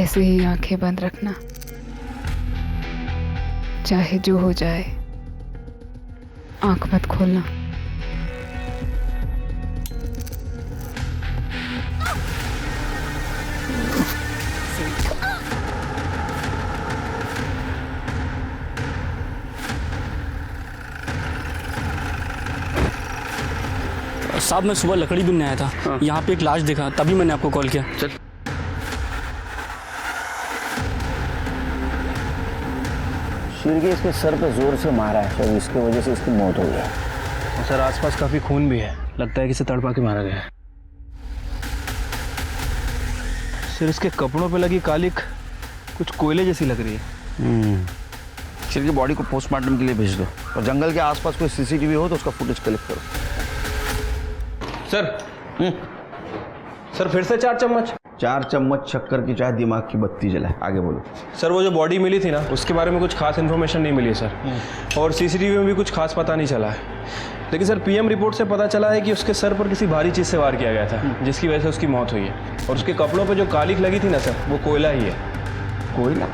ऐसे ही आंखें बंद रखना, चाहे जो हो जाए आंख मत खोलना। साहब मैं सुबह लकड़ी बीनने आया था। हाँ। यहाँ पे एक लाश देखा, तभी मैंने आपको कॉल किया। चल। शीर्गे इसके सर पे जोर से मारा है, शायद इसकी वजह से इसकी मौत हो गई है। और सर आसपास काफी खून भी है, लगता है कि इसे तड़पा के मारा गया है। सर इसके कपड़ों पे लगी कालिक कुछ कोयले जैसी लग रही है। शीर्गे बॉडी को पोस्टमार्टम के लिए भेज दो और जंगल के आसपास कोई सीसीटीवी हो तो उसका फुटेज कलेक्ट करो। सर सर फिर से 4 चम्मच। 4 चम्मच शक्कर की चाय दिमाग की बत्ती जलाए। आगे बोलो। सर वो जो बॉडी मिली थी ना, उसके बारे में कुछ खास इन्फॉर्मेशन नहीं मिली सर, और सीसीटीवी में भी कुछ खास पता नहीं चला है। लेकिन सर पीएम रिपोर्ट से पता चला है कि उसके सर पर किसी भारी चीज़ से वार किया गया था, जिसकी वजह से उसकी मौत हुई है। और उसके कपड़ों पर जो कालिक लगी थी ना सर, वो कोयला ही है। कोयला?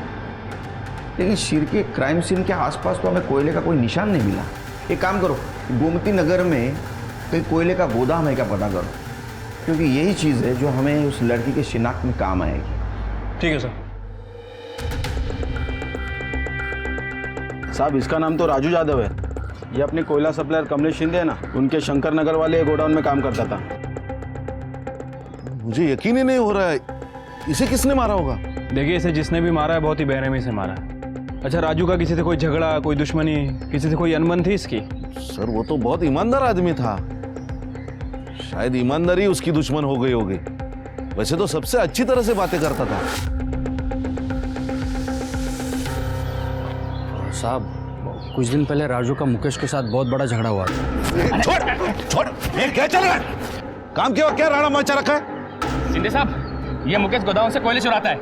लेकिन शीर्गे क्राइम सीन के आसपास तो हमें कोयले का कोई निशान नहीं मिला। एक काम करो, गोमती नगर में कहीं कोयले का गोदाम है क्या पता करो, क्योंकि यही चीज़ है जो हमें उस लड़की के शिनाख्त में काम आएगी। ठीक है सर। साहब इसका नाम तो राजू यादव है। ये अपने कोयला सप्लायर कमलेश शिंदे है ना, उनके शंकर नगर वाले गोडाउन में काम करता था। मुझे यकीन ही नहीं हो रहा है, इसे किसने मारा होगा? देखिए इसे जिसने भी मारा है बहुत ही बेरहमी से मारा है। अच्छा राजू का किसी से कोई झगड़ा, कोई दुश्मनी, किसी से कोई अनबन थी इसकी? सर वो तो बहुत ईमानदार आदमी था, शायद ईमानदारी उसकी दुश्मन हो गई होगी। वैसे तो सबसे अच्छी तरह से बातें करता था। साहब कुछ दिन पहले राजू का मुकेश के साथ बहुत बड़ा झगड़ा हुआ था। छोड़, ये क्या चल रहा है? काम के वक्त क्या राणा मचा रखा है? शिंदे साहब, ये मुकेश गोदाम से कोयले चुराता है।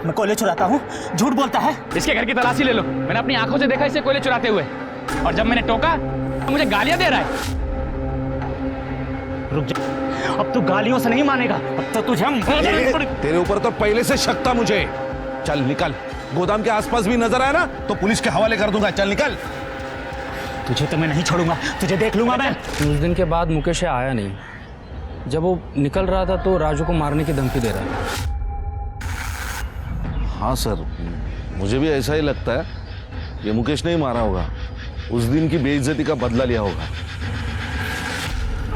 मैं कोयले चुराता हूँ? झूठ बोलता है। इसके घर की तलाशी ले लो, मैंने अपनी आंखों से देखा इसे कोयले चुराते हुए, और जब मैंने टोका तो मुझे गालियां दे रहा है। रुक जा, अब तू गालियों से नहीं मानेगा, अब तो तुझे तेरे ऊपर तो पहले से शक था मुझे। चल निकल, गोदाम के आसपास भी नजर आया ना तो पुलिस के हवाले कर दूंगा। चल निकल। तुझे तो मैं नहीं छोड़ूंगा, तुझे देख लूंगा मैं। उस दिन के बाद मुकेश आया नहीं। जब वो निकल रहा था तो राजू को मारने की धमकी दे रहा था। हाँ सर, मुझे भी ऐसा ही लगता है। ये मुकेश नहीं मारा होगा, उस दिन की बेइज्जती का बदला लिया होगा।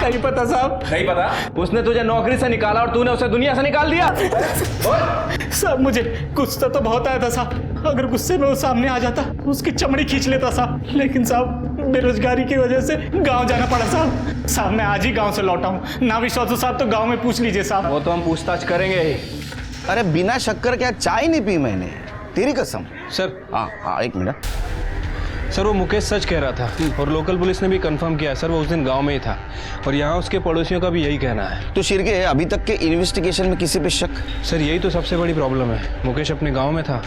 नहीं पता साहब, नहीं पता। उसने तुझे नौकरी से निकाला और तूने उसे दुनिया से निकाल दिया। साहब मुझे गुस्सा तो बहुत आया था साहब, अगर गुस्से में वो सामने आ जाता उसकी चमड़ी खींच लेता साहब, लेकिन साहब बेरोजगारी की वजह से गांव जाना पड़ा साहब। साहब मैं आज ही गांव से लौटा हूँ, ना विश्वास हो साहब तो गांव में पूछ लीजिए साहब। वो तो हम पूछताछ करेंगे ही। अरे बिना शक्कर क्या चाय नहीं पी मैंने, तेरी कसम। सर हाँ एक मिनट। सर वो मुकेश सच कह रहा था और लोकल पुलिस ने भी कंफर्म किया सर, वो उस दिन गांव में ही था और यहाँ उसके पड़ोसियों का भी यही कहना है। तो शीर्गे अभी तक के इन्वेस्टिगेशन में किसी पे शक? सर यही तो सबसे बड़ी प्रॉब्लम है, मुकेश अपने गांव में था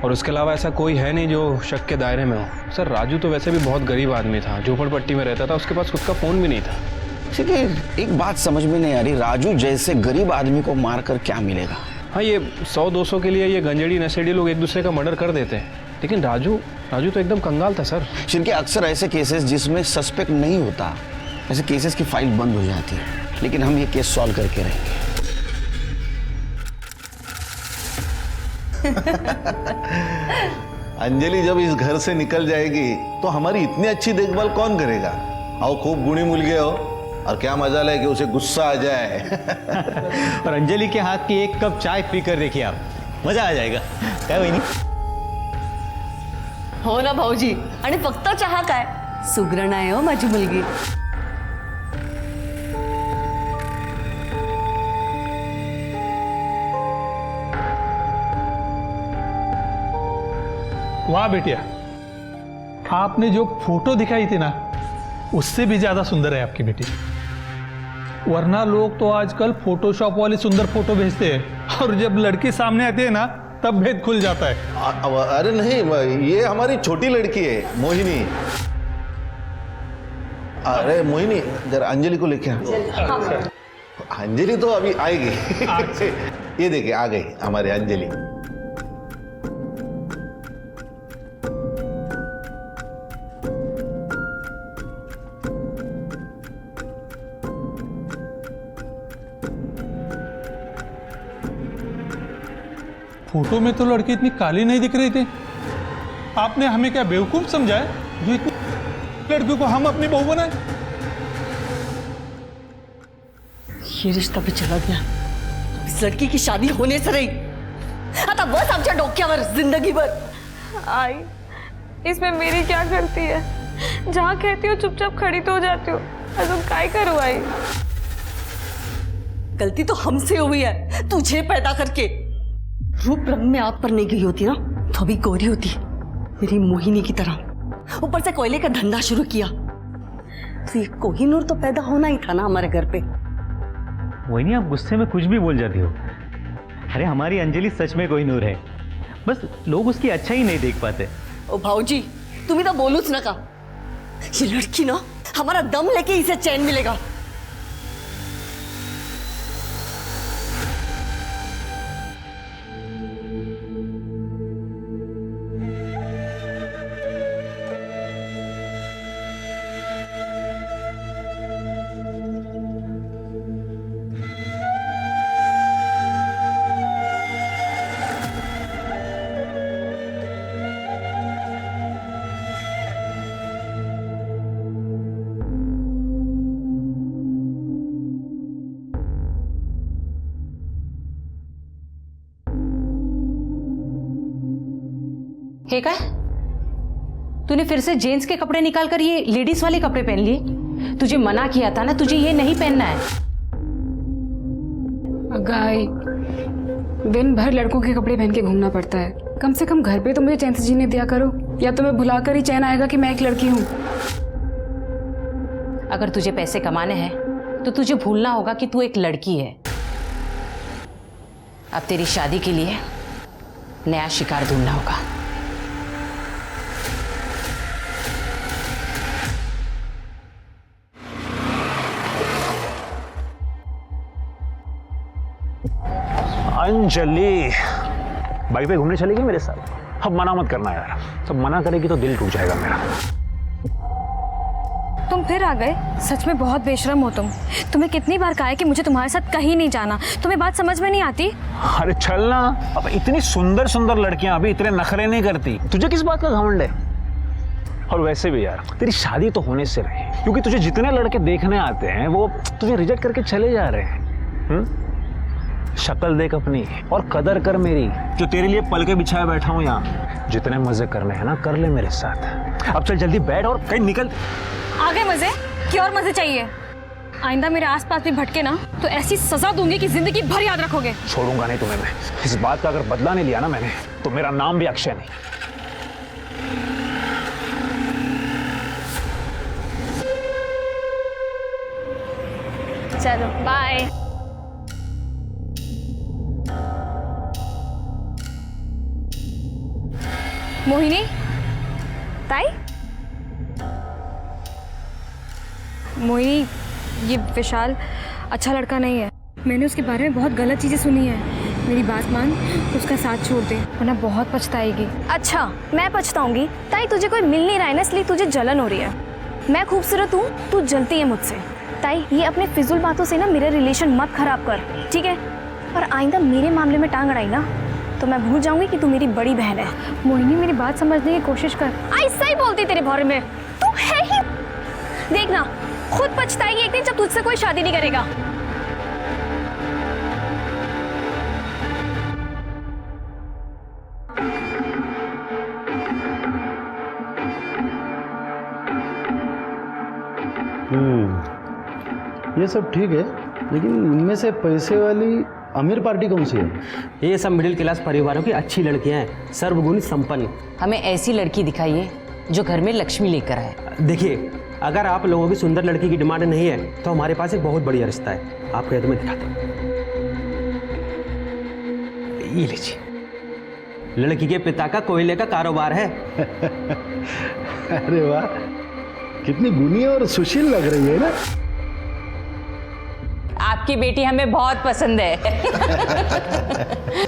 और उसके अलावा ऐसा कोई है नहीं जो शक के दायरे में हो। सर राजू तो वैसे भी बहुत गरीब आदमी था, झोपड़पट्टी में रहता था, उसके पास खुद का फोन भी नहीं था। ठीक है, एक बात समझ में नहीं आ रही, राजू जैसे गरीब आदमी को मारकर क्या मिलेगा? हाँ ये 100-200 के लिए ये गंजेड़ी नशेड़ी लोग एक दूसरे का मर्डर कर देते हैं, लेकिन राजू तो एकदम कंगाल था सर। जिनके अक्सर ऐसे केसेस जिसमें सस्पेक्ट नहीं होता, ऐसे केसेस की फाइल बंद हो जाती है, लेकिन हम ये केस सॉल्व करके रहेंगे। अंजलि जब इस घर से निकल जाएगी तो हमारी इतनी अच्छी देखभाल कौन करेगा? आओ खूब गुणी मुल गए हो, और क्या मजा है कि उसे गुस्सा आ जाए। और अंजलि के हाथ की 1 कप चाय पी कर देखिए आप, मजा आ जाएगा। काय वहिनी? हो ना भाऊजी, आणि फक्त चहा काय, सुगरण आहे हो माझी मुलगी। वाह बेटिया, आपने जो फोटो दिखाई थी ना उससे भी ज्यादा सुंदर है आपकी बेटी। वरना लोग तो आजकल फोटोशॉप वाले सुंदर फोटो भेजते हैं और जब लड़की सामने आती है ना तब भेद खुल जाता है। अरे नहीं, ये हमारी छोटी लड़की है मोहिनी। अरे मोहिनी जरा अंजलि को लेके आ। अंजलि तो अभी आएगी। ये देखिए आ गई हमारी अंजलि। फोटो में तो लड़की इतनी काली नहीं दिख रही थी। आपने हमें क्या बेवकूफ समझा है जो इतनी लड़कियों को हम अपनी बहू बनाए? ये रिश्ता भी चला गया, इस लड़की की शादी होने से रही आता बस आमच्या डोक्यावर जिंदगी भर। आई, इसमें मेरी क्या गलती है? जहाँ कहती हो चुपचाप खड़ी तो हो जाती हो, अजून काय करू आई? गलती तो हमसे हुई है, तुझे पैदा करके। रूप रंग में आग पर नहीं गई होती ना तो भी गोरी होती, मेरी मोहिनी की तरह। ऊपर से कोयले का धंधा शुरू किया तो ये कोहिनूर तो पैदा होना ही था ना हमारे घर पे। मोहिनी, आप गुस्से में कुछ भी बोल जाती हो। अरे हमारी अंजलि सच में कोहिनूर है, बस लोग उसकी अच्छा ही नहीं देख पाते। ओ भाऊजी, तुम्ही तो बोलूच नका। ये लड़की ना हमारा दम लेके इसे चैन मिलेगा। हे काय? तूने फिर से जेंट्स के कपड़े निकालकर ये लेडीज वाले कपड़े पहन लिए? तुझे मना किया था ना, तुझे ये नहीं पहनना है। गाय, दिन भर लड़कों के कपड़े पहन के घूमना पड़ता है। कम से कम घर पे तो मुझे चैन से जीने दिया करो, या तो मैं भुलाकर ही चैन आएगा कि मैं एक लड़की हूँ। अगर तुझे पैसे कमाने हैं तो तुझे भूलना होगा कि तू एक लड़की है। अब तेरी शादी के लिए नया शिकार ढूंढना होगा। अंजलि, बाइक पे घूमने चलेगी मेरे साथ? अब मना मत करना यार, तो मना करेगी तो दिल टूट जाएगा मेरा। तुम फिर आ गए? सच में बहुत बेशरम हो तुम। तुम्हें कितनी बार कहा है कि मुझे तुम्हारे साथ कहीं नहीं जाना, तुम्हें बात समझ में नहीं आती? अरे चल ना, अब इतनी सुंदर सुंदर लड़कियां अभी इतने नखरे नहीं करती, तुझे किस बात का घमंड है? और वैसे भी यार तेरी शादी तो होने से रही, क्योंकि तुझे जितने लड़के देखने आते हैं वो तुझे रिजेक्ट करके चले जा रहे हैं। शक्ल देख अपनी और कदर कर मेरी, जो तेरे लिए पल के बिछाए बैठा हूं यहाँ। जितने मजे करने हैं ना कर ले मेरे साथ। अब चल जल्दी बैठ और कहीं निकल। आगे मजे? क्या और मजे चाहिए? आइंदा मेरे आसपास भी भटके ना तो ऐसी सजा दूंगी कि जिंदगी भर याद रखोगे। छोड़ूंगा नहीं तुम्हें मैं। इस बात का अगर बदला नहीं लिया ना मैंने तो मेरा नाम भी अक्षय नहीं। चलो बाय। मोहिनी ताई, मोहिनी ये विशाल अच्छा लड़का नहीं है। मैंने उसके बारे में बहुत गलत चीज़ें सुनी है। मेरी बात मान, उसका साथ छोड़ दे वरना बहुत पछताएगी। अच्छा मैं पछताऊंगी? ताई तुझे कोई मिल नहीं रहा है ना, इसलिए तुझे जलन हो रही है। मैं खूबसूरत हूँ, तू जलती है मुझसे। ताई ये अपने फिजूल बातों से ना मेरे रिलेशन मत खराब कर, ठीक है? और आइंदा मेरे मामले में टांग अड़ाई ना तो मैं भूल जाऊंगी कि तू मेरी बड़ी बहन है। मोहिनी मेरी बात समझने की कोशिश कर। ऐसा ही बोलती तेरे बारे में, तू है ही। देखना खुद पछताएगी एक दिन जब तुझसे कोई शादी नहीं करेगा। ये सब ठीक है, लेकिन इनमें से पैसे वाली अमीर पार्टी कौन सी है? ये सब मिडिल क्लास परिवारों की अच्छी लड़कियां हैं, सर्वगुण संपन्न। हमें ऐसी लड़की दिखाइए जो घर में लक्ष्मी लेकर आए। देखिए, अगर आप लोगों की सुंदर लड़की की डिमांड नहीं है तो हमारे पास एक बहुत बढ़िया रिश्ता है। आपको यह तो मैं दिखाता हूँ। ये लीजिए, लड़की के पिता का कोयले का कारोबार है। अरे वाह, कितनी गुनी और सुशील लग रही है ना। आपकी बेटी हमें बहुत पसंद है।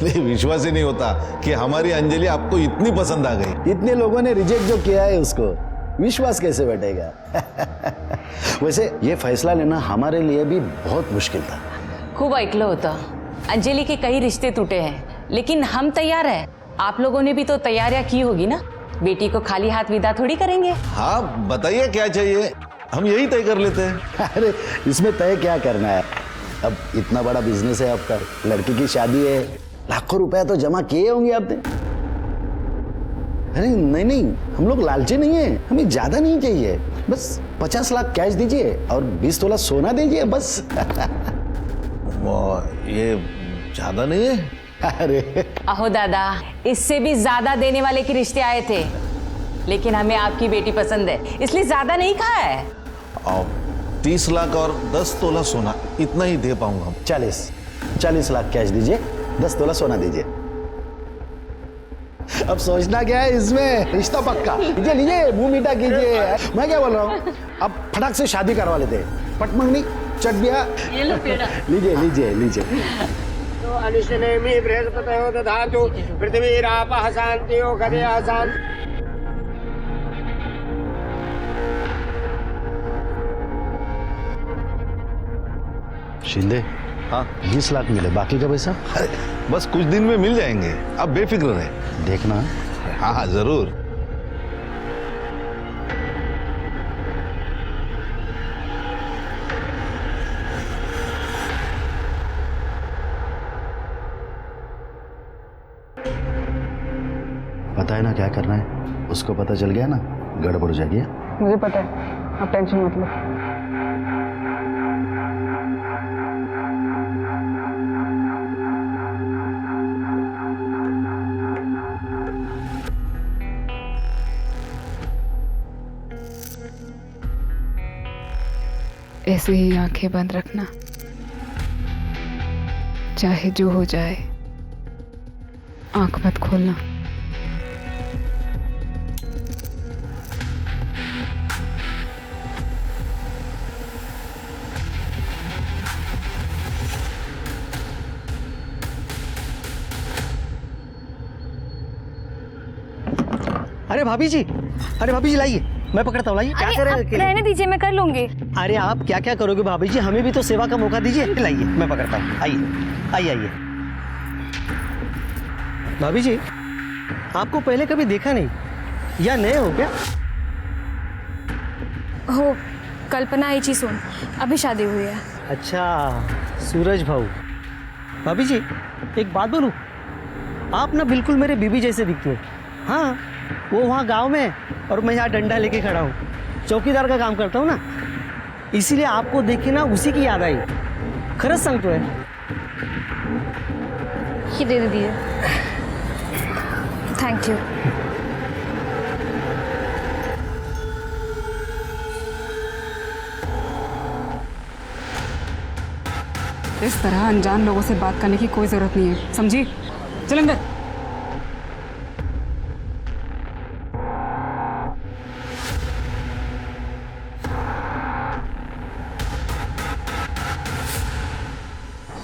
नहीं, विश्वास ही नहीं होता कि हमारी अंजलि आपको इतनी पसंद आ गई। इतने लोगों ने रिजेक्ट जो किया है उसको विश्वास कैसे बैठेगा? वैसे ये फैसला लेना हमारे लिए भी बहुत मुश्किल था। खूब ऐकलं होतं, अंजलि के कई रिश्ते टूटे हैं, लेकिन हम तैयार हैं। आप लोगों ने भी तो तैयारियां की होगी ना, बेटी को खाली हाथ विदा थोड़ी करेंगे। हाँ, बताइए क्या चाहिए, हम यही तय कर लेते हैं। अरे इसमें तय क्या करना है, अब इतना बड़ा बिजनेस है आपका, लड़की की शादी है, लाखों रुपया तो जमा किए होंगे आपने। अरे नहीं नहीं, हम लोग लालची नहीं है, हमें ज्यादा नहीं चाहिए, बस 50 लाख कैश दीजिए और 20 तोला सोना दीजिए बस। ये ज्यादा नहीं है? अरे अहो दादा, इससे भी ज्यादा देने वाले के रिश्ते आए थे, लेकिन हमें आपकी बेटी पसंद है, इसलिए ज्यादा नहीं कहा है। 30 लाख और 10 तोला सोना, इतना ही दे पाऊंगा हम। 40 लाख कैश दीजिए, 10 तोला सोना दीजिए। अब सोचना क्या है इसमें, रिश्ता पक्का। लीजिए लीजिए, मुंह मीठा कीजिए। मैं क्या बोल रहा हूँ, अब फटाक से शादी करवा लेते हैं। पटमंगनी चट दिया, लीजिए लीजिए लीजिए। तो अनुशनेमि बृहस्पतयो दधातु पृथ्वीरापः शान्तियो गदयः शान्ति। शिंदे, हाँ 20 लाख मिले, बाकी का पैसा? अरे बस कुछ दिन में मिल जाएंगे, आप बेफिक्र रहे। देखना। हाँ हाँ जरूर। पता है ना क्या करना है, उसको पता चल गया ना गड़बड़ हो जाएगी। मुझे पता है, आप टेंशन मत लो। ऐसे ही आंखें बंद रखना, चाहे जो हो जाए, आंख मत खोलना। अरे भाभी जी लाइए, मैं पकड़ता हूँ, लाइए। क्या कर रहे हैं? रहने दीजिए, मैं कर लूंगी। अरे आप क्या क्या करोगे भाभी जी, हमें भी तो सेवा का मौका दीजिए। लाइए, मैं पकड़ता हूँ, आइए आइए आइए। भाभी जी, आपको पहले कभी देखा नहीं या नए हो क्या? हो, कल्पना ही चीज सुन, अभी शादी हुई है। अच्छा, सूरज भाऊ। भाभी जी एक बात बोलूं, आप ना बिल्कुल मेरे बीबी जैसे दिखते हो। हाँ, वो वहाँ गांव में और मैं यहाँ डंडा लेके खड़ा हूँ, चौकीदार का काम करता हूँ ना, इसीलिए आपको देख के ना उसी की याद आई। खरंच सांगतोय। ही दे दीजिए। Thank you. इस तरह अनजान लोगों से बात करने की कोई जरूरत नहीं है, समझी? चल अंदर।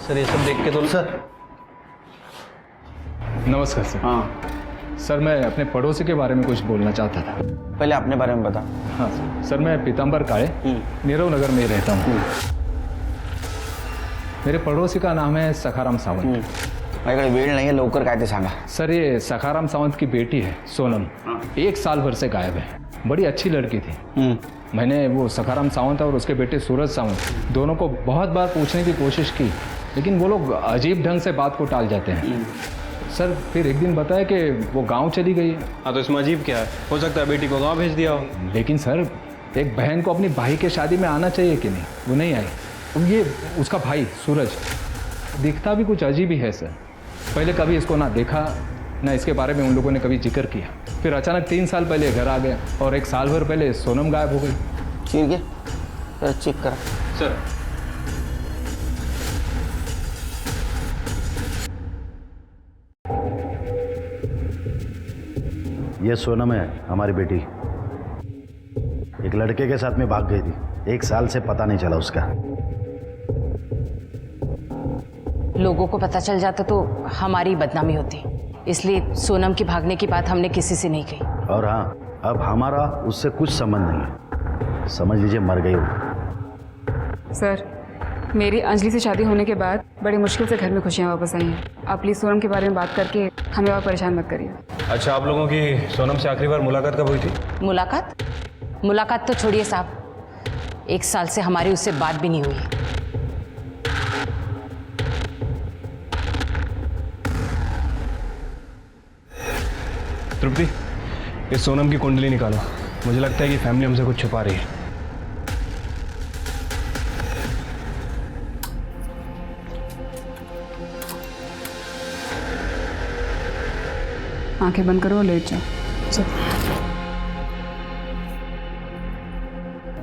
सर ये सब देख के तो सर। नमस्कार सर। हाँ सर, मैं अपने पड़ोसी के बारे में कुछ बोलना चाहता था। पहले अपने बारे में बता। हाँ सर, मैं पीताम्बर काळे नीरव नगर में रहता हूँ। मेरे पड़ोसी का नाम है सखाराम सावंत। माझ्याकडे वेळ नाही आहे, लवकर काय ते सांगा। सर, ये सखाराम सावंत की बेटी है सोनम, 1 साल भर से गायब है। बड़ी अच्छी लड़की थी। मैंने वो सखाराम सावंत और उसके बेटे सूरज सावंत दोनों को बहुत बार पूछने की कोशिश की, लेकिन वो लोग अजीब ढंग से बात को टाल जाते हैं। सर, फिर एक दिन बताया कि वो गांव चली गई है। हाँ, तो इसमें अजीब क्या है? हो सकता है बेटी को गांव भेज दिया हो। लेकिन सर, एक बहन को अपनी भाई के शादी में आना चाहिए कि नहीं? वो नहीं आई। अब ये उसका भाई सूरज दिखता भी कुछ अजीब ही है सर। पहले कभी इसको ना देखा, ना इसके बारे में उन लोगों ने कभी जिक्र किया। फिर अचानक 3 साल पहले घर आ गया और 1 साल भर पहले सोनम गायब हो गई। ठीक है, चेक करा सर। ये सोनम है, हमारी बेटी। एक लड़के के साथ में भाग गई थी, 1 साल से पता नहीं चला उसका। लोगों को पता चल जाता तो हमारी बदनामी होती, इसलिए सोनम के भागने की बात हमने किसी से नहीं कही। और हाँ, अब हमारा उससे कुछ संबंध नहीं है, समझ लीजिए मर गई वो। सर, मेरी अंजलि से शादी होने के बाद बड़ी मुश्किल से घर में खुशियाँ वापस आई हैं। आप प्लीज़ सोनम के बारे में बात करके हमें और परेशान मत करिए। अच्छा, आप लोगों की सोनम से आखिरी बार मुलाकात कब हुई थी? मुलाकात तो छोड़िए साहब, 1 साल से हमारी उससे बात भी नहीं हुई। तृप्ति, इस सोनम की कुंडली निकालो। मुझे लगता है कि फैमिली हमसे कुछ छुपा रही है। आंखें बंद करो और लेट जाओ।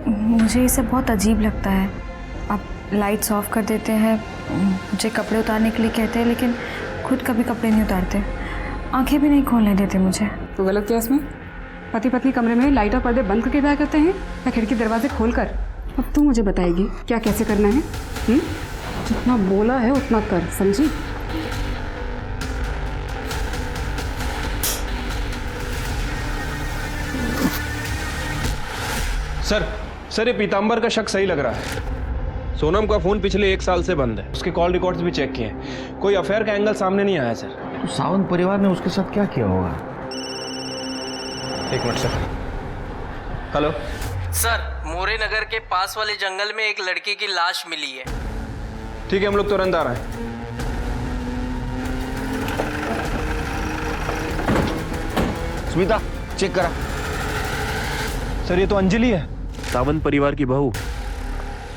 मुझे ये सब बहुत अजीब लगता है। आप लाइट्स ऑफ कर देते हैं, मुझे कपड़े उतारने के लिए कहते हैं, लेकिन खुद कभी कपड़े नहीं उतारते, आंखें भी नहीं खोलने देते मुझे। तो गलत क्या इसमें? पति पत्नी कमरे में लाइट और पर्दे बंद करके प्यार करते हैं या खिड़की दरवाजे खोल कर? अब तू मुझे बताएगी क्या कैसे करना है? जितना बोला है उतना कर, समझी? सर, ये पीताम्बर का शक सही लग रहा है। सोनम का फोन पिछले 1 साल से बंद है, उसके कॉल रिकॉर्ड्स भी चेक किए, कोई अफेयर का एंगल सामने नहीं आया सर। तो सावंत परिवार ने उसके साथ क्या किया होगा? 1 मिनट सर। हेलो सर, मोरे नगर के पास वाले जंगल में एक लड़की की लाश मिली है। ठीक है, हम लोग तुरंत आ रहे हैं। स्मिता, चेक करा। सर, ये तो अंजलि है, सावंत परिवार की बहू।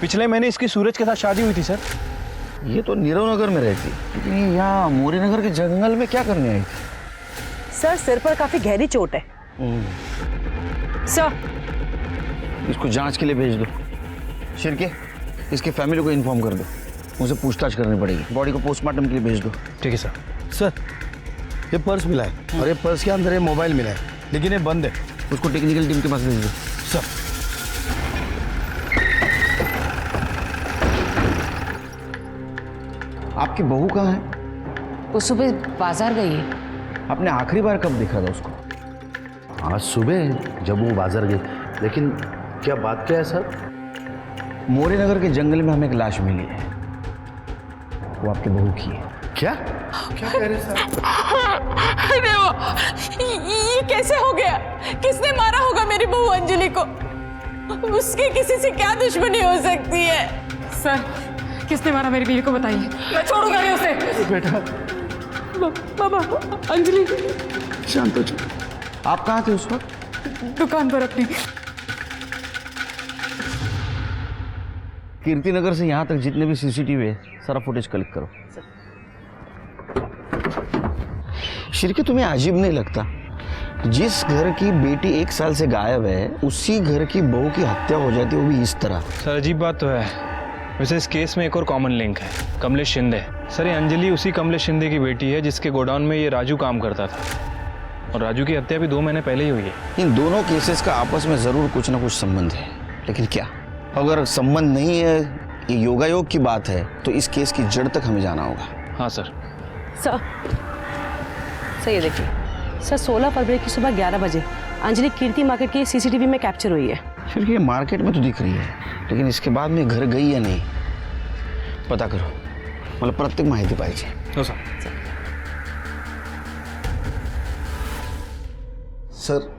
पिछले महीने इसकी सूरज के साथ शादी हुई थी सर। ये तो नीरव नगर में रहती, लेकिन ये यहाँ मोरे नगर के जंगल में क्या करने आई थी? सर, सिर पर काफी गहरी चोट है। सर, इसको जांच के लिए भेज दो। शिरके, इसके फैमिली को इन्फॉर्म कर दो, मुझे पूछताछ करनी पड़ेगी। बॉडी को पोस्टमार्टम के लिए भेज दो। ठीक है सर। सर, ये पर्स मिला है और ये पर्स के अंदर ये मोबाइल मिला है, लेकिन ये बंद है। उसको टेक्निकल टीम के पास भेज दो। सर, आपकी बहू कहाँ है? वो सुबह बाजार गई है। आपने आखिरी बार कब देखा था उसको? आज सुबह जब वो बाजार गई, लेकिन क्या बात क्या है सर? मोरे नगर के जंगल में हमें एक लाश मिली है, वो आपकी बहू की है। क्या क्या कह रहे हैं सर? अरे ये कैसे हो गया? किसने मारा होगा मेरी बहू अंजलि को? उसकी किसी से क्या दुश्मनी हो सकती है? सर, किसने मारा मेरी बीवी को बताइए, मैं छोड़ूंगा नहीं उसे। बेटा, बाबा, अंजलि। शांत हो जाओ। आप कहाँ थे उस वक्त? दुकान पर अपनी। कीर्ति नगर से यहाँ तक जितने भी सीसीटीवी है, सारा फुटेज कलेक्ट करो। शिरके, तुम्हें अजीब नहीं लगता? जिस घर की बेटी 1 साल से गायब है, उसी घर की बहू की हत्या हो जाती है, वो भी इस तरह। सर, अजीब बात तो है। वैसे इस केस में एक और कॉमन लिंक है, कमलेश शिंदे। सर, ये अंजलि उसी कमलेश शिंदे की बेटी है जिसके गोडाउन में ये राजू काम करता था, और राजू की हत्या भी 2 महीने पहले ही हुई है। इन दोनों केसेस का आपस में जरूर कुछ ना कुछ संबंध है, लेकिन क्या? अगर संबंध नहीं है, ये योगायोग की बात है, तो इस केस की जड़ तक हमें जाना होगा। हाँ सर। सर, ये देखिए सर, 16 फरवरी की सुबह 11 बजे अंजलि कीर्ति मार्केट की सीसीटीवी में कैप्चर हुई है। फिर ये मार्केट में तो दिख रही है, लेकिन इसके बाद में घर गई या नहीं, पता करो। मतलब प्रत्येक माहिती पाहिजे। हो सर। सर,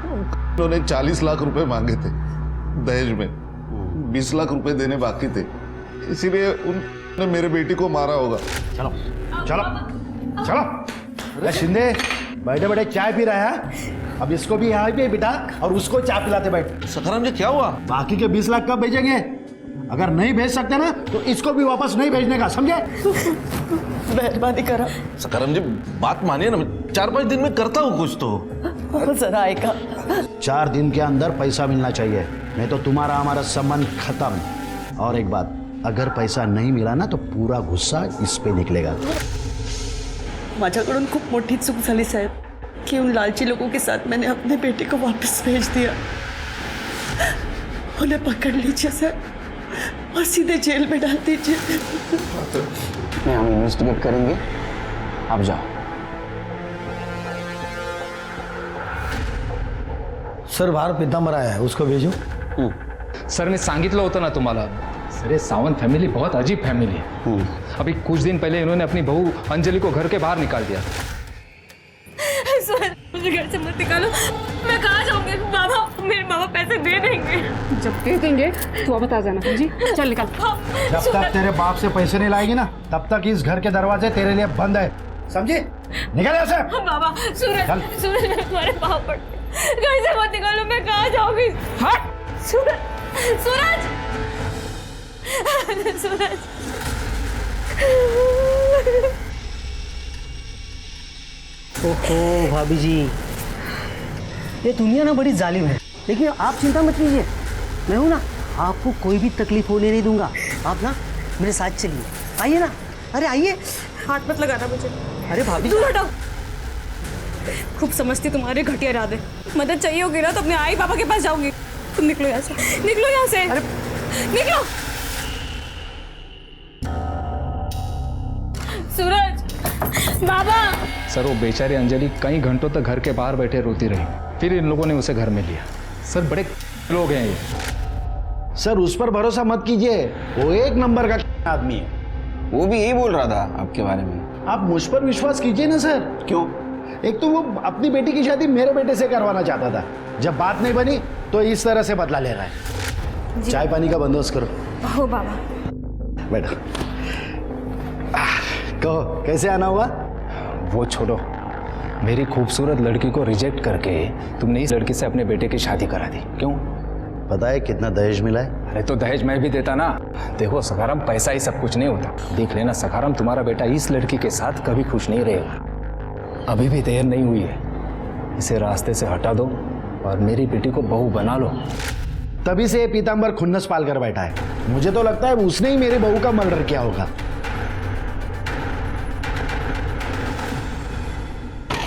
उन्होंने 40 लाख रुपए मांगे थे दहेज में, 20 लाख रुपए देने बाकी थे, इसीलिए उन्होंने मेरे बेटी को मारा होगा। चलो चलो चलो। अरे शिंदे, बैठे बैठे चाय पी रहा है, अब इसको भी यहाँ पे बिठा और उसको चाय पिलाते बैठ। सखाराम जी, क्या हुआ? बाकी के 20 लाख कब भेजेंगे? अगर नहीं भेज सकते ना तो इसको भी वापस नहीं भेजने का, समझे? मेहरबानी करो सखाराम जी, बात मानिए ना, 4-5 दिन में करता हूँ कुछ तो। जरा आएगा। 4 दिन के अंदर पैसा मिलना चाहिए, नहीं तो तुम्हारा हमारा संबंध खत्म। और एक बात, अगर पैसा नहीं मिला ना तो पूरा गुस्सा इस पे निकलेगा। माझ्याकडून खूप मोठी चूक झाली साहेब, कि उन लालची लोगों के साथ मैंने अपने बेटे को वापस भेज दिया। उन्हें पकड़ लीजिए सर और सीधे जेल में डाल दीजिए। नहीं, हम इन्वेस्टिगेट करेंगे, आप जाओ। सर बाहर पीतांबर आया है, उसको भेजो। सर मी सांगितलं होतं ना तुम्हाला, सर ये सावंत फैमिली बहुत अजीब फैमिली है। अभी कुछ दिन पहले इन्होंने अपनी बहू अंजलि को घर के बाहर निकाल दिया। सर मुझे घर से मत निकालो, मैं कहाँ जाऊंगी? बाबा, मेरे बाबा पैसे दे देंगे। जब दे देंगे तो अब बता जाना जी, चल निकल। जब तक तेरे बाप से पैसे नहीं लाएगी ना, तब तक इस घर के दरवाजे तेरे लिए बंद है, समझे? निकल यहाँ से। बाबा, सूरज मैं तुम्हारे पाँव पड़ती हूँ। घर से मत निकालो, मैं कहाँ जाऊंगी? हट सूरज। ओहो भाभी जी, ये दुनिया ना बड़ी जालिम है, लेकिन आप चिंता मत कीजिए, मैं हूं ना, आपको कोई भी तकलीफ होने नहीं दूंगा। आप ना मेरे साथ चलिए, आइए ना, अरे आइए। हाथ मत लगाना मुझे। अरे भाभी दूर हटाओ। खूब समझती तुम्हारे घटिया इरादे। मदद चाहिए होगी ना तो अपने आई पापा के पास जाऊंगी। तुम निकलो यहाँ से, निकलो यहाँ से। अरे निकलो। सूरज, बाबा। सर वो बेचारी अंजलि कई घंटों तक घर के बाहर बैठे रोती रही, फिर इन लोगों ने उसे घर में लिया। सर बड़े लोग हैं ये। सर उस पर भरोसा मत कीजिए, वो एक नंबर का आदमी है। वो भी यही बोल रहा था आपके बारे में। आप मुझ पर विश्वास कीजिए ना सर। क्यों? एक तो वो अपनी बेटी की शादी मेरे बेटे से करवाना चाहता था, जब बात नहीं बनी तो इस तरह से बदला ले रहा है। चाय पानी का बंदोबस्त करो। हो बाबा। बैठो। कहो कैसे आना हुआ? वो छोड़ो, मेरी खूबसूरत लड़की को रिजेक्ट करके तुमने इस लड़की से अपने बेटे की शादी करा दी, क्यों? पता है कितना दहेज मिला है? अरे तो दहेज मैं भी देता ना। देखो सखाराम, पैसा ही सब कुछ नहीं होता। देख लेना सखाराम, तुम्हारा बेटा इस लड़की के साथ कभी खुश नहीं रहेगा। अभी भी देर नहीं हुई है, इसे रास्ते से हटा दो और मेरी बेटी को बहू बना लो। तभी से पीतांबर खुन्नस पाल कर बैठा है। मुझे तो लगता है उसने ही मेरी बहू का मर्डर किया होगा।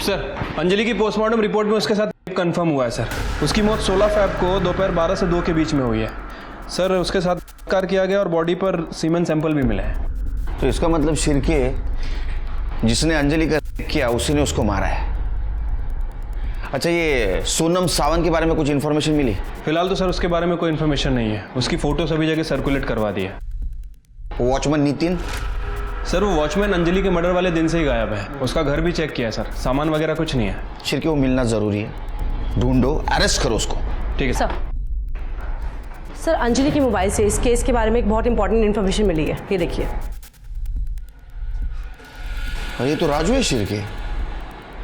सर, अंजलि की पोस्टमार्टम रिपोर्ट में उसके साथ कंफर्म हुआ है सर। उसकी मौत 16 फ़रवरी को दोपहर 12 से 2 के बीच में हुई है सर। उसके साथ कार किया गया और बॉडी पर सीमेन सैंपल भी मिले हैं। तो इसका मतलब शिरके जिसने अंजलि का किया उसी ने उसको मारा है। अच्छा, ये सोनम सावंत के बारे में कुछ इन्फॉर्मेशन मिली? फिलहाल तो सर उसके बारे में कोई इन्फॉर्मेशन नहीं है। उसकी फोटो सभी जगह सर्कुलेट करवा दी है। वॉचमैन नितिन? सर वो वॉचमैन अंजलि के मर्डर वाले दिन से ही गायब है। उसका घर भी चेक किया है सर, सामान वगैरह कुछ नहीं है। शिरके वो मिलना जरूरी है, ढूंढो, अरेस्ट करो उसको। ठीक है सर। सर अंजलि के मोबाइल से इस केस के बारे में एक बहुत इंपॉर्टेंट इन्फॉर्मेशन मिली है, ये देखिए। और ये तो राजू है शिरके।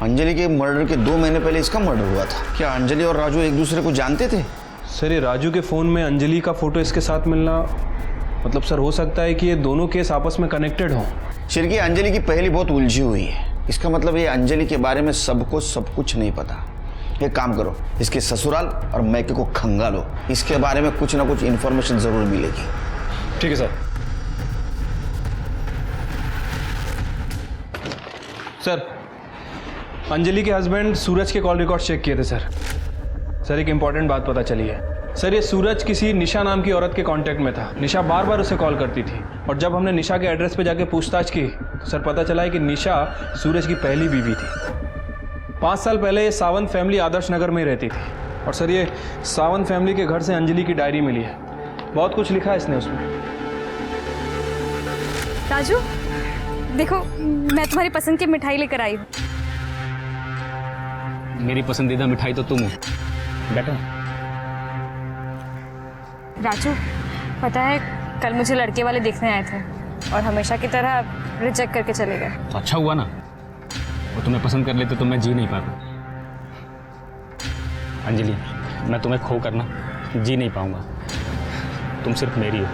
अंजलि के मर्डर के 2 महीने पहले इसका मर्डर हुआ था। क्या अंजलि और राजू एक दूसरे को जानते थे? सर ये राजू के फ़ोन में अंजलि का फोटो इसके साथ मिलना, मतलब सर हो सकता है कि ये दोनों केस आपस में कनेक्टेड हों। शिरके, अंजलि की पहली बहुत उलझी हुई है। इसका मतलब ये अंजलि के बारे में सबको सब कुछ नहीं पता। एक काम करो, इसके ससुराल और मैके को खंगालो, इसके बारे में कुछ ना कुछ इन्फॉर्मेशन जरूर मिलेगी। ठीक है सर। सर अंजलि के हस्बैंड सूरज के कॉल रिकॉर्ड चेक किए थे सर। सर एक इंपॉर्टेंट बात पता चली है सर। ये सूरज किसी निशा नाम की औरत के कांटेक्ट में था। निशा बार बार उसे कॉल करती थी और जब हमने निशा के एड्रेस पे जाके पूछताछ की तो सर पता चला है कि निशा सूरज की पहली बीवी थी। 5 साल पहले ये सावंत फैमिली आदर्श नगर में रहती थी और सर ये सावंत फैमिली के घर से अंजलि की डायरी मिली है। बहुत कुछ लिखा है इसने उसमें। राजू देखो, मैं तुम्हारी पसंद की मिठाई लेकर आई हूँ। मेरी पसंदीदा मिठाई तो तुम हो। बैठो। राजू पता है, कल मुझे लड़के वाले देखने आए थे और हमेशा की तरह रिजेक्ट करके चले गए। तो अच्छा हुआ ना, वो तुम्हें पसंद कर लेते तो मैं जी नहीं पाता। अंजलि, मैं तुम्हें खो कर ना जी नहीं पाऊंगा। तुम सिर्फ मेरी हो।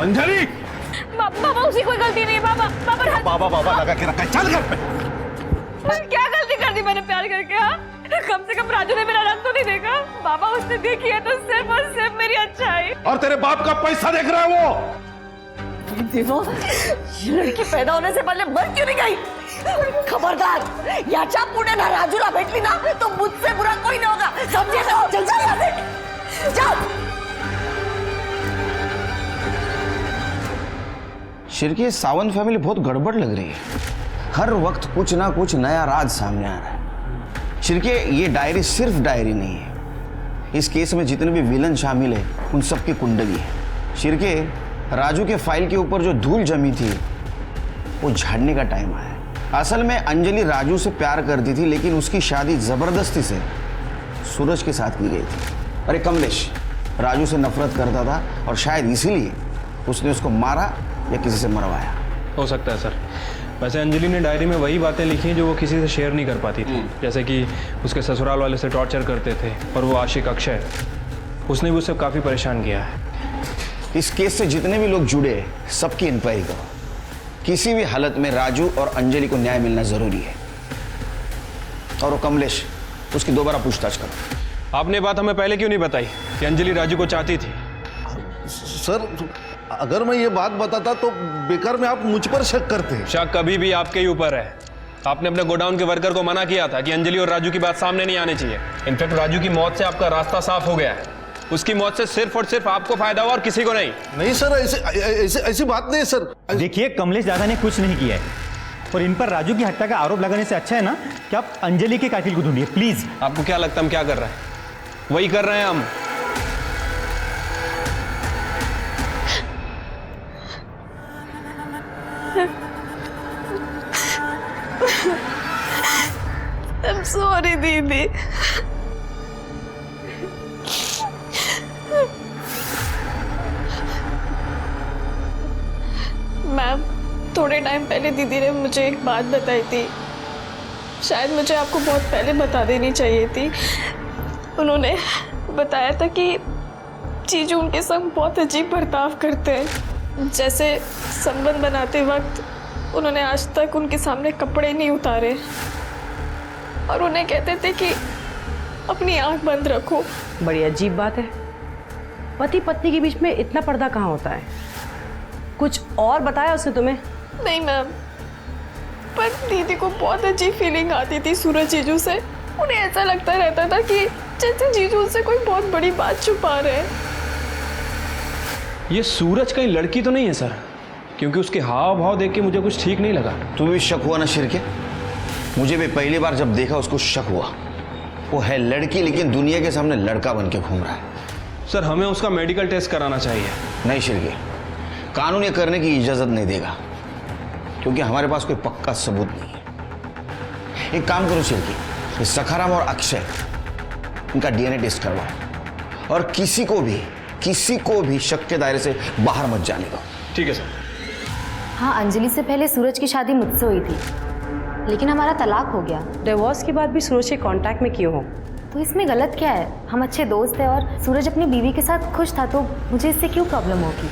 अंजलि! बाबा उसकी कोई गलती नहीं है। बाबा लगा के रखा है, चल घर पे। क्या गलती कर दी मैंने प्यार करके? हाँ, कम से कम राजू ने मेरा रंग तो नहीं देखा। बाबा उसने देखी है तो सिर्फ और सिर्फ मेरी अच्छाई। और तेरे बाप का पैसा देख रहा है वो। देखो, ये लड़की पैदा होने से पहले मर क्यों नहीं गई? खबरदार, याच्या पुढे ना राजूला भेटली ना तो मुझसे बुरा कोई नहीं होगा, समझे? तो चल जा यहाँ से, जाओ। शिरके, सावंत फैमिली बहुत गड़बड़ लग रही है। हर वक्त कुछ ना कुछ नया राज सामने आ रहा है। शिरके, ये डायरी सिर्फ डायरी नहीं है। इस केस में जितने भी विलन शामिल है उन सब की कुंडली है। शिरके, राजू के फाइल के ऊपर जो धूल जमी थी वो झाड़ने का टाइम आया है। असल में अंजलि राजू से प्यार करती थी, लेकिन उसकी शादी जबरदस्ती से सूरज के साथ की गई थी। अरे कमलेश राजू से नफरत करता था और शायद इसीलिए उसने उसको मारा या किसी से मरवाया। हो सकता है सर। वैसे अंजलि ने डायरी में वही बातें लिखी हैं जो वो किसी से शेयर नहीं कर पाती थी, जैसे कि उसके ससुराल वाले से टॉर्चर करते थे और वो आशिक अक्षय, उसने भी उसे काफ़ी परेशान किया है। इस केस से जितने भी लोग जुड़े हैं सबकी इंक्वायरी करो। किसी भी हालत में राजू और अंजलि को न्याय मिलना जरूरी है। और वो कमलेश, उसकी दोबारा पूछताछ करो। आपने बात हमें पहले क्यों नहीं बताई कि अंजलि राजू को चाहती थी? सर, अगर मैं ये बात बताता तो बेकार में आप मुझ पर शक करते हैं। शक कभी भी आपके ही ऊपर है। आपने अपने गोडाउन के वर्कर को मना किया था कि अंजलि और राजू की बात सामने नहीं आनी चाहिए। इनफैक्ट राजू की मौत से आपका रास्ता साफ हो गया है। उसकी मौत से सिर्फ और सिर्फ आपको फायदा हुआ और किसी को नहीं। नहीं सर, ऐसी बात नहीं है सर। देखिए, कमलेश दादा ने कुछ नहीं किया है और इन पर राजू की हत्या का आरोप लगाने से अच्छा है ना कि आप अंजलि के कातिल को ढूंढिए प्लीज। आपको क्या लगता है हम क्या कर रहे हैं? वही कर रहे हैं हम। I'm sorry दीदी। मैम, थोड़े टाइम पहले दीदी ने मुझे एक बात बताई थी, शायद मुझे आपको बहुत पहले बता देनी चाहिए थी। उन्होंने बताया था कि जीजू उनके संग बहुत अजीब बर्ताव करते हैं। जैसे संबंध बनाते वक्त उन्होंने आज तक उनके सामने कपड़े नहीं उतारे और उन्हें कहते थे कि अपनी आंख बंद रखो। बड़ी अजीब बात है। पति पत्नी के बीच में इतना पर्दा कहाँ होता है? कुछ और बताया उसने तुम्हें? नहीं मैम, पर दीदी को बहुत अजीब फीलिंग आती थी सूरज जीजू से। उन्हें ऐसा लगता रहता था कि जैसे जीजू से कोई बहुत बड़ी बात छुपा रहे हैं। ये सूरज कहीं लड़की तो नहीं है सर? क्योंकि उसके हाव भाव देख के मुझे कुछ ठीक नहीं लगा। तुम्हें भी शक हुआ ना शिरके? मुझे भी पहली बार जब देखा उसको शक हुआ। वो है लड़की, लेकिन दुनिया के सामने लड़का बन के घूम रहा है। सर, हमें उसका मेडिकल टेस्ट कराना चाहिए। नहीं शिरके, कानून ये करने की इजाजत नहीं देगा, क्योंकि हमारे पास कोई पक्का सबूत नहीं है। एक काम करो शिरके, सखाराम और अक्षय इनका डीएनए टेस्ट करवाओ और किसी को भी शक के दायरे से बाहर मत जाने दो। ठीक है सर। हाँ, अंजलि से पहले सूरज की शादी मुझसे हुई थी, लेकिन हमारा तलाक हो गया। डिवोर्स के बाद भी सूरज के कांटेक्ट में क्यों हो? तो इसमें गलत क्या है? हम अच्छे दोस्त हैं और सूरज अपनी बीवी के साथ खुश था, तो मुझे इससे क्यों प्रॉब्लम होगी?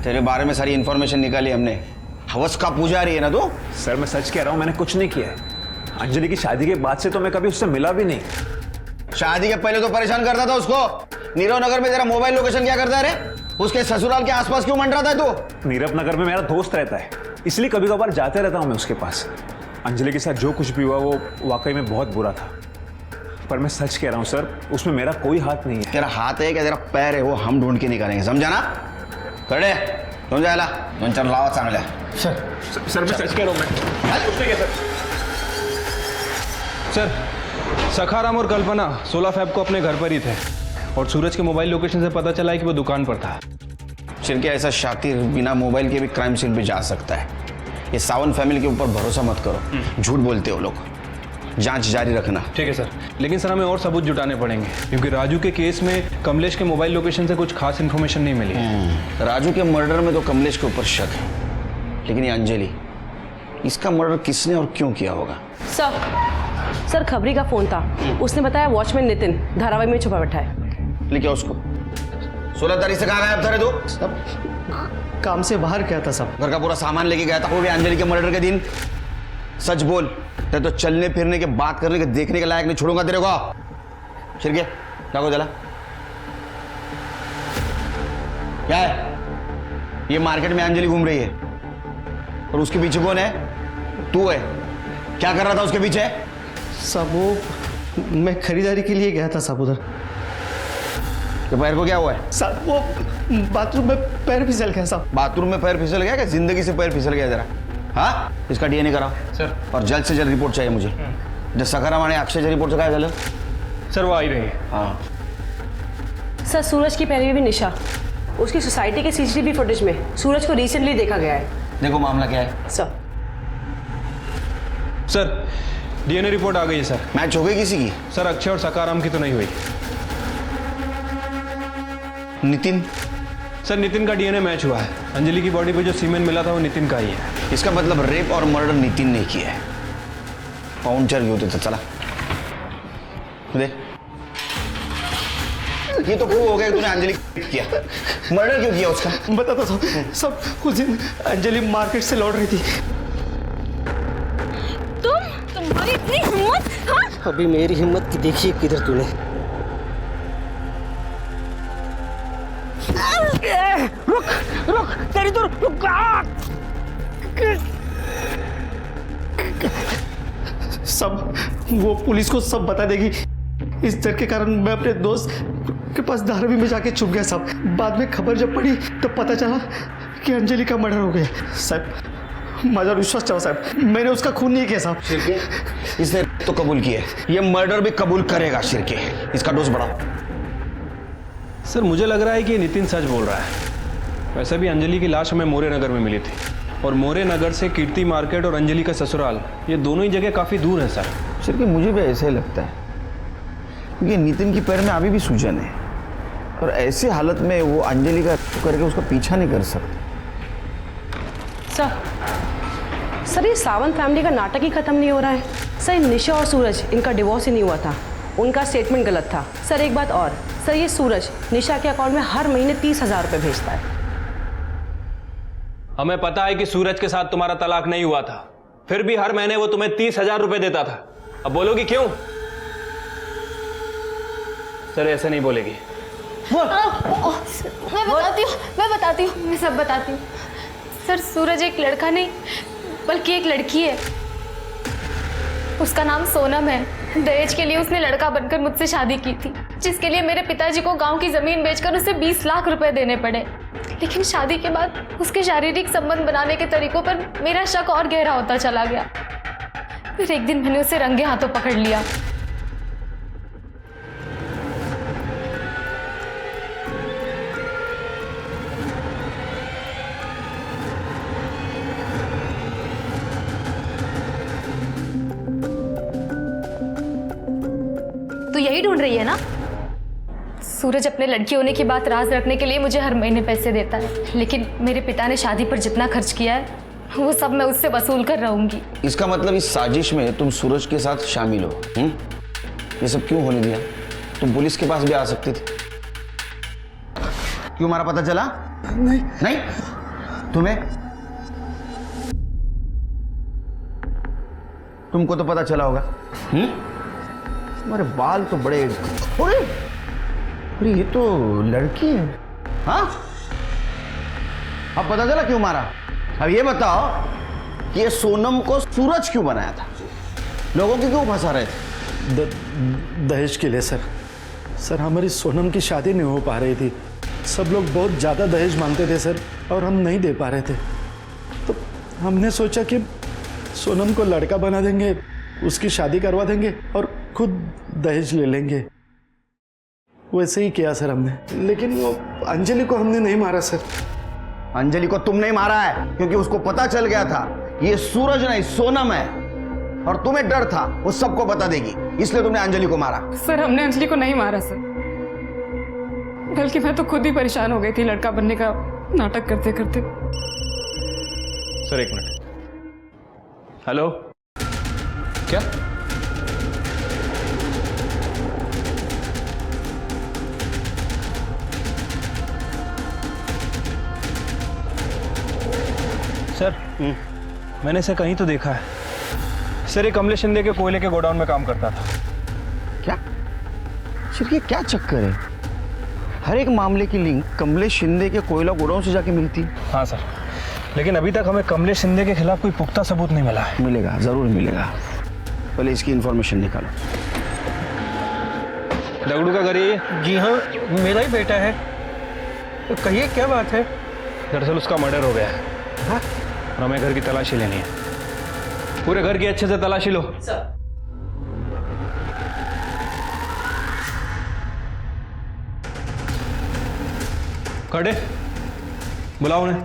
तेरे बारे में सारी इन्फॉर्मेशन निकाली हमने। हवस का पुजारी है ना तू? सर, मैं सच कह रहा हूँ, मैंने कुछ नहीं किया है। अंजलि की शादी के बाद से तो मैं कभी उससे मिला भी नहीं। शादी के पहले तो परेशान करता था उसको। नीरव नगर में तेरा मोबाइल लोकेशन क्या करता है रे? उसके ससुराल के आसपास क्यों मंडराता है तू? नीरव नगर में मेरा दोस्त रहता है, इसलिए कभी कभार जाते रहता हूँ मैं उसके पास। अंजलि के साथ जो कुछ भी हुआ वो वाकई में बहुत बुरा था, पर मैं सच कह रहा हूँ सर, उसमें मेरा कोई हाथ नहीं है। तेरा हाथ है क्या तेरा पैर है? वो हम ढूंढ के निकालेंगे, समझा ना? कड़े तुम जायला दोन चार लावा चांगल्या। सर मैं सच कह रहा हूँ मैं। सर, सखाराम और कल्पना 16 फेब को अपने घर पर ही थे और सूरज के मोबाइल लोकेशन से पता चला है कि वो दुकान पर था। शिरके, ऐसा शातिर बिना मोबाइल के भी क्राइम सीन पे जा सकता है। ये सावंत फैमिली के ऊपर भरोसा मत करो, झूठ बोलते हो लोग। जांच जारी रखना। ठीक है सर, लेकिन सर हमें और सबूत जुटाने पड़ेंगे, क्योंकि राजू के केस में कमलेश के मोबाइल लोकेशन से कुछ खास इन्फॉर्मेशन नहीं मिली। राजू के मर्डर में तो कमलेश के ऊपर शक है, लेकिन ये अंजलि, इसका मर्डर किसने और क्यों किया होगा? सर खबरी का फोन था, उसने बताया वॉचमैन नितिन धारावाही में छुपा बैठा है। लेकिन उसको 16 तारीख से कहाँ गायब था रे तू? सब काम से बाहर गया था सब। घर का पूरा सामान लेके गया था, वो भी अंजलि के मर्डर के दिन। सच बोल, तेरे तो चलने फिरने के, बात करने के, देखने के लायक नहीं छोड़ूंगा तेरे को। शिरके, क्या को चला? क्या है? ये मार्केट में अंजलि घूम रही है और उसके पीछे कौन है? तू है। क्या कर रहा था उसके पीछे? सब वो मैं खरीदारी के लिए गया था सब उधर। कि पैर को क्या हुआ है? साहब वो बाथरूम में पैर फिसल गया साहब। बाथरूम में पैर फिसल गया? क्या जिंदगी से पैर फिसल गया जरा? हाँ, इसका डीएनए कराओ सर। और जल्द से जल्द रिपोर्ट चाहिए मुझे। जब सखाराम आणि अक्षयची रिपोर्ट काय झालं? सर वो आई रही। हाँ सर सूरज की पहले भी निशा, उसकी सोसाइटी के सीसीटीवी फुटेज में सूरज को रिसेंटली देखा गया है। देखो मामला क्या है सर। सर डीएनए रिपोर्ट आ गई है सर। मैच हो गई किसी की? सर अक्षय और सकाराम की तो नहीं हुई। नितिन? सर नितिन का डीएनए मैच हुआ है। अंजलि की बॉडी पे जो सीमेन मिला था वो नितिन का ही है। इसका मतलब रेप और मर्डर नितिन ने किया है। पाहुणचार घेऊ तिथं, चला दे। ये तो प्रूव हो गया कि तूने अंजलि किया। मर्डर क्यों किया उसका? बताता था सब। उस दिन अंजलि मार्केट से लौट रही थी। तुम्हारी इतनी हिम्मत? हाँ? अभी मेरी हिम्मत की देखिए किधर तूने। रुक रुक, तेरी तो रुक। सब वो पुलिस को सब बता देगी। इस डर के कारण मैं अपने दोस्त के पास धारावी में जाके छुप गया साहब। बाद में खबर जब पड़ी तो पता चला कि अंजलि का मर्डर हो गया। साहब माझा विश्वास चाहो साहब, मैंने उसका खून नहीं किया साहब। इसने तो कबूल किया है, ये मर्डर भी कबूल करेगा शिरके। इसका डोज बढ़ाओ। सर मुझे लग रहा है कि ये नितिन सच बोल रहा है। वैसे भी अंजलि की लाश हमें मोरे नगर में मिली थी और मोरे नगर से कीर्ति मार्केट और अंजलि का ससुराल ये दोनों ही जगह काफ़ी दूर है सर। शिरके मुझे भी ऐसा ही लगता है, क्योंकि नितिन की पैर में अभी भी सूजन है और ऐसे हालत में वो अंजलि का करके उसका पीछा नहीं कर सकते। सर ये सावंत फैमिली का नाटक ही खत्म नहीं हो रहा है। सर निशा और सूरज इनका डिवोर्स ही नहीं हुआ था, उनका स्टेटमेंट गलत था। सर एक बात और, सर ये सूरज निशा के अकाउंट में हर महीने 30,000 रुपये भेजता है। हमें पता है कि सूरज के साथ तुम्हारा तलाक नहीं हुआ था, फिर भी हर महीने वो तुम्हें 30,000 रुपये देता था। अब बोलोगी क्यों? सर ऐसे नहीं बोलेगी। मैं बताती हूँ, मैं सब बताती हूँ। सर सूरज एक लड़का नहीं बल्कि एक लड़की है। उसका नाम सोनम है। दहेज के लिए उसने लड़का बनकर मुझसे शादी की थी, जिसके लिए मेरे पिताजी को गांव की जमीन बेचकर उसे 20 लाख रुपए देने पड़े। लेकिन शादी के बाद उसके शारीरिक संबंध बनाने के तरीकों पर मेरा शक और गहरा होता चला गया। फिर एक दिन मैंने उसे रंगे हाथों पकड़ लिया। तो यही ढूंढ रही है ना? सूरज अपने लड़की होने की बात राज रखने के लिए मुझे हर महीने पैसे देता है, लेकिन मेरे पिता ने शादी पर जितना खर्च किया है वो सब मैं उससे वसूल कर रहूंगी। इसका मतलब इस साजिश में तुम सूरज के साथ शामिल हो? ये सब क्यों होने दिया? तुम पुलिस के पास भी आ सकती थी। क्यों हमारा पता चला? नहीं नहीं तुम्हें? तुमको तो पता चला होगा। तुम्हारे बाल तो बड़े। अरे ये तो लड़की है। हाँ, अब पता चला क्यों मारा? अब ये बताओ कि ये सोनम को सूरज क्यों बनाया था? लोगों की क्यों फंसा रहे थे? दहेज के लिए सर। सर हमारी सोनम की शादी नहीं हो पा रही थी। सब लोग बहुत ज़्यादा दहेज मांगते थे सर, और हम नहीं दे पा रहे थे। तो हमने सोचा कि सोनम को लड़का बना देंगे, उसकी शादी करवा देंगे और खुद दहेज ले लेंगे। वैसे ही किया सर हमने। लेकिन वो अंजलि को हमने नहीं मारा सर। अंजलि को तुमने मारा है क्योंकि उसको पता चल गया था ये सूरज नहीं सोनम है, और तुम्हें डर था वो सबको बता देगी, इसलिए तुमने अंजलि को मारा। सर हमने अंजलि को नहीं मारा सर, बल्कि मैं तो खुद ही परेशान हो गई थी लड़का बनने का नाटक करते करते। सर एक मिनट। हेलो, क्या? सर मैंने इसे कहीं तो देखा है। सर ये कमलेश शिंदे के कोयले के गोडाउन में काम करता था। क्या? सर ये क्या चक्कर है? हर एक मामले की लिंक कमलेश शिंदे के कोयला गोडाउन से जाके मिलती है। हाँ सर, लेकिन अभी तक हमें कमलेश शिंदे के खिलाफ कोई पुख्ता सबूत नहीं मिला है। मिलेगा, जरूर मिलेगा। पहले इसकी इंफॉर्मेशन निकालो। दगड़ू का घर ये? जी हाँ, मेरा ही बेटा है। कहिए क्या बात है? दरअसल उसका मर्डर हो गया है। हाँ? और हमें घर की तलाशी लेनी है। पूरे घर की अच्छे से तलाशी लो। खड़े, बुलाओ उन्हें।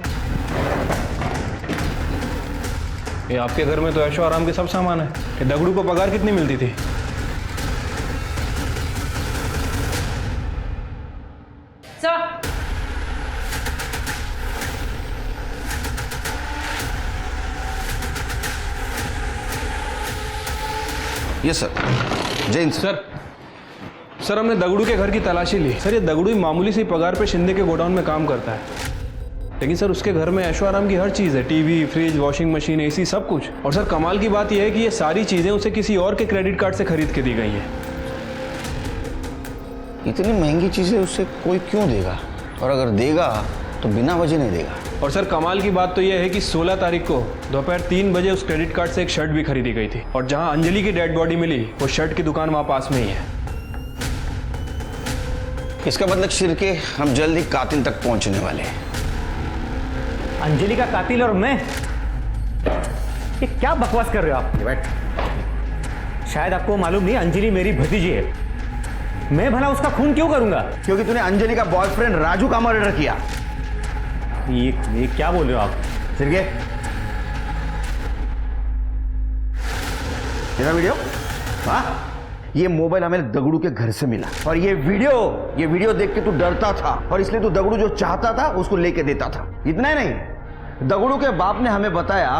ये आपके घर में तो ऐशो आराम के सब सामान है। ये दगड़ू को पगार कितनी मिलती थी? Yes sir. जैन सर हमने दगड़ू के घर की तलाशी ली। सर ये दगड़ू मामूली सी पगार पे शिंदे के गोडाउन में काम करता है, लेकिन सर उसके घर में ऐशो आराम की हर चीज़ है। TV, fridge, washing machine, AC, सब कुछ। और सर कमाल की बात यह है कि ये सारी चीज़ें उसे किसी और के क्रेडिट कार्ड से खरीद के दी गई हैं। इतनी महंगी चीज़ें उससे कोई क्यों देगा? और अगर देगा तो बिना वजह नहीं देगा। और सर कमाल की बात तो यह है कि 16 तारीख को दोपहर 3 बजे उस क्रेडिट कार्ड से एक शर्ट भी खरीदी गई थी। और जहां अंजलि की डेड बॉडी मिली, वो शर्ट की दुकान वहां पास में ही है। इसका मतलब शिरके हम जल्द ही कातिल तक पहुंचने वाले हैं। अंजलि का कातिल और मैं? ये क्या बकवास कर रहे हो आप? बैठ। शायद आपको मालूम नहीं, अंजलि मेरी भतीजी है। मैं भला उसका खून क्यों करूंगा? क्योंकि तूने अंजलि का बॉयफ्रेंड राजू का मर्डर किया। ये क्या बोल रहे हो आप? शिरके, तेरा वीडियो? हाँ, ये मोबाइल हमें दगड़ू के घर से मिला। और ये वीडियो देख के तू डरता था, और इसलिए तू दगड़ू जो चाहता था उसको लेके देता था। इतना ही नहीं, दगड़ू के बाप ने हमें बताया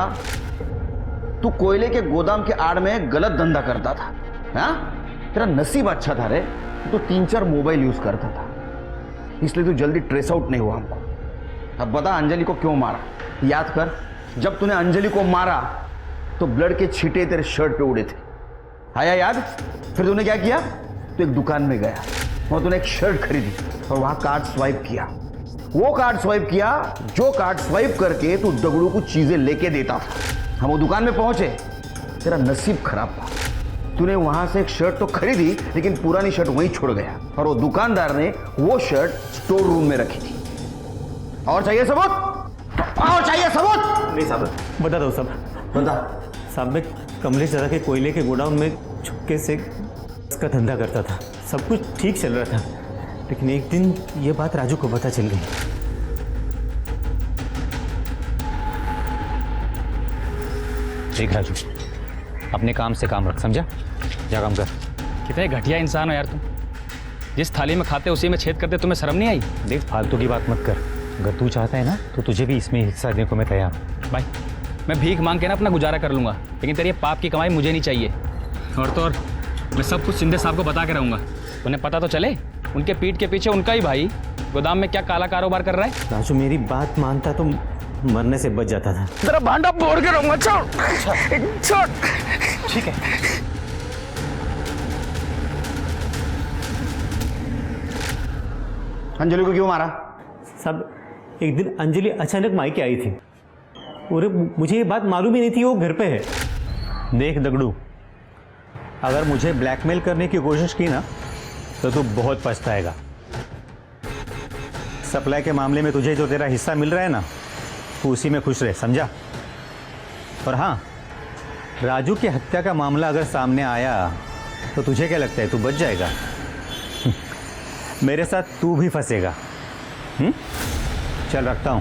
तू कोयले के गोदाम के आड़ में गलत धंधा करता था। हाँ, तेरा नसीब अच्छा था रे, तू 3-4 मोबाइल यूज करता था, इसलिए तू जल्दी ट्रेस आउट नहीं हुआ हमको। अब बता अंजलि को क्यों मारा? याद कर, जब तूने अंजलि को मारा तो ब्लड के छींटे तेरे शर्ट पे उड़े थे। आया याद? फिर तूने क्या किया? तो एक दुकान में गया और तूने एक शर्ट खरीदी और वहां कार्ड स्वाइप किया। वो कार्ड स्वाइप किया जो कार्ड स्वाइप करके तू दगड़ू को चीजें लेके देता था। हम वो दुकान में पहुंचे, तेरा नसीब खराब था। तूने वहां से एक शर्ट तो खरीदी, लेकिन पुरानी शर्ट वहीं छोड़ गया, और वो दुकानदार ने वो शर्ट स्टोर रूम में रखी थी। और चाहिए सबूत? और चाहिए सबूत? नहीं साहब, बता दो सब। बता। साहब, मैं कमलेश दादा के कोयले के गोडाउन में चुपके से इसका धंधा करता था। सब कुछ ठीक चल रहा था, लेकिन एक दिन ये बात राजू को पता चल गई। देख राजू, अपने काम से काम रख, समझा? जा काम कर। कितने घटिया इंसान हो यार तुम। जिस थाली में खाते उसी में छेद करते, तुम्हें शर्म नहीं आई? देख, फालतू की बात मत कर। अगर तू चाहता है ना तो तुझे भी इसमें हिस्सा देने को मैं तैयार हूँ। भाई, मैं भीख मांग के ना अपना गुजारा कर लूँगा, लेकिन तेरी पाप की कमाई मुझे नहीं चाहिए। और तो और मैं सब कुछ शिंदे साहब को बता के रहूँगा। उन्हें पता तो चले, उनके पीठ के पीछे उनका ही भाई गोदाम में क्या काला कारोबार कर रहा है। राजू, मेरी बात मानता तो मरने से बच जाता था। तेरा भांडा फोड़ के रहूँगा। छोड़ छोड़। ठीक है। अंजलि को क्यों मारा? सब एक दिन अंजलि अचानक मायके आई थी और मुझे ये बात मालूम ही नहीं थी वो घर पे है। देख दगड़ू, अगर मुझे ब्लैकमेल करने की कोशिश की ना तो तू बहुत पछताएगा। सप्लाई के मामले में तुझे जो तेरा हिस्सा मिल रहा है ना, तू उसी में खुश रहे, समझा? और हाँ, राजू की हत्या का मामला अगर सामने आया तो तुझे क्या लगता है तू बच जाएगा? मेरे साथ तू भी फंसेगा। चल रखता हूं।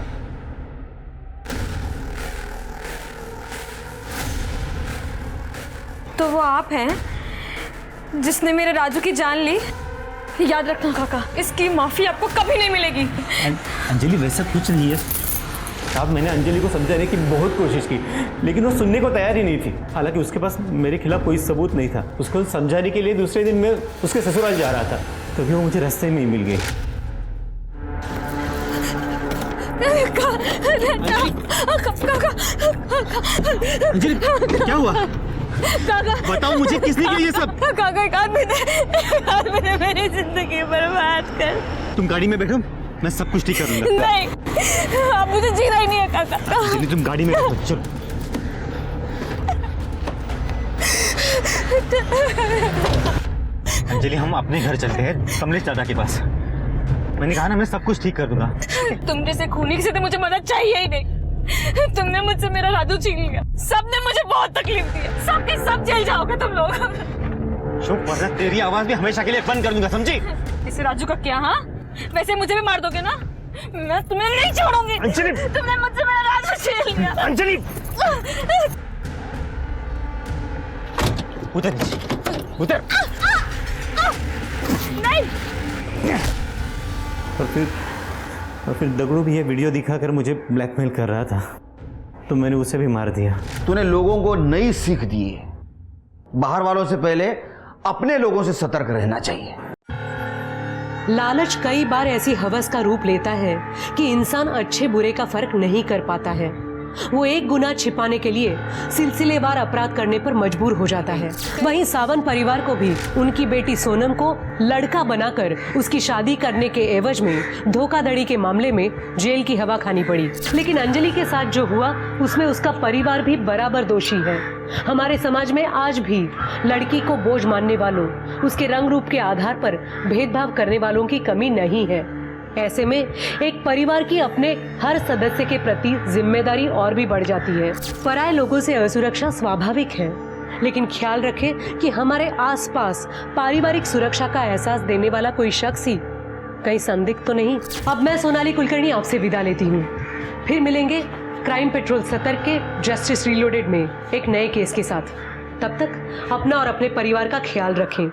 तो वो आप हैं जिसने मेरे राजू की जान ली? याद रखना काका, इसकी माफी आपको कभी नहीं मिलेगी। अंजलि, वैसा कुछ नहीं है साहब। मैंने अंजलि को समझाने की बहुत कोशिश की, लेकिन वो सुनने को तैयार ही नहीं थी। हालांकि उसके पास मेरे खिलाफ कोई सबूत नहीं था। उसको समझाने के लिए दूसरे दिन मैं उसके ससुराल जा रहा था, तभी वो मुझे रास्ते में ही मिल गई। अंजलि, क्या हुआ? काका, बताओ मुझे, किसने किया ये सब? काका, एक आदमी ने मेरी जिंदगी बर्बाद कर। तुम गाड़ी में बैठो, मैं सब कुछ ठीक कर लूंगा। नहीं, आप मुझे जीना ही नहीं है काका। अंजलि, तुम गाड़ी में बैठो, चलो। अंजलि हम अपने घर चलते हैं कमलेश चाचा के पास। मैंने कहा ना मैं सब कुछ ठीक कर दूंगा। तुम जैसे खूनी से तो मुझे मदद चाहिए ही नहीं। तुमने मुझसे मेरा राजू छीन लिया, सबने मुझे बहुत तकलीफ दी है, सबके सब जेल जाओगे तुम लोग। चुप, वरना तेरी आवाज भी हमेशा के लिए बंद कर दूंगा, समझी? इसे राजू का क्या? हाँ, वैसे मुझे भी मार दोगे ना, मैं तुम्हें नहीं छोड़ूंगी। अंजलि, तुमने मुझसे मेरा राजू छीन लिया। अंजलि, उधर उधर। नहीं। और फिर दगड़ू भी ये वीडियो दिखाकर मुझे ब्लैकमेल कर रहा था, तो मैंने उसे भी मार दिया। तूने लोगों को नई सीख दी है। बाहर वालों से पहले अपने लोगों से सतर्क रहना चाहिए। लालच कई बार ऐसी हवस का रूप लेता है कि इंसान अच्छे बुरे का फर्क नहीं कर पाता है। वो एक गुनाह छिपाने के लिए सिलसिलेवार अपराध करने पर मजबूर हो जाता है। वहीं सावंत परिवार को भी उनकी बेटी सोनम को लड़का बनाकर उसकी शादी करने के एवज में धोखाधड़ी के मामले में जेल की हवा खानी पड़ी। लेकिन अंजलि के साथ जो हुआ उसमें उसका परिवार भी बराबर दोषी है। हमारे समाज में आज भी लड़की को बोझ मानने वालों, उसके रंग रूप के आधार पर भेदभाव करने वालों की कमी नहीं है। ऐसे में एक परिवार की अपने हर सदस्य के प्रति जिम्मेदारी और भी बढ़ जाती है। पराये लोगों से असुरक्षा स्वाभाविक है, लेकिन ख्याल रखें कि हमारे आसपास पारिवारिक सुरक्षा का एहसास देने वाला कोई शख्स ही कहीं संदिग्ध तो नहीं। अब मैं सोनाली कुलकर्णी आपसे विदा लेती हूँ। फिर मिलेंगे क्राइम पेट्रोल 70 के जस्टिस रीलोडेड में एक नए केस के साथ। तब तक अपना और अपने परिवार का ख्याल रखें।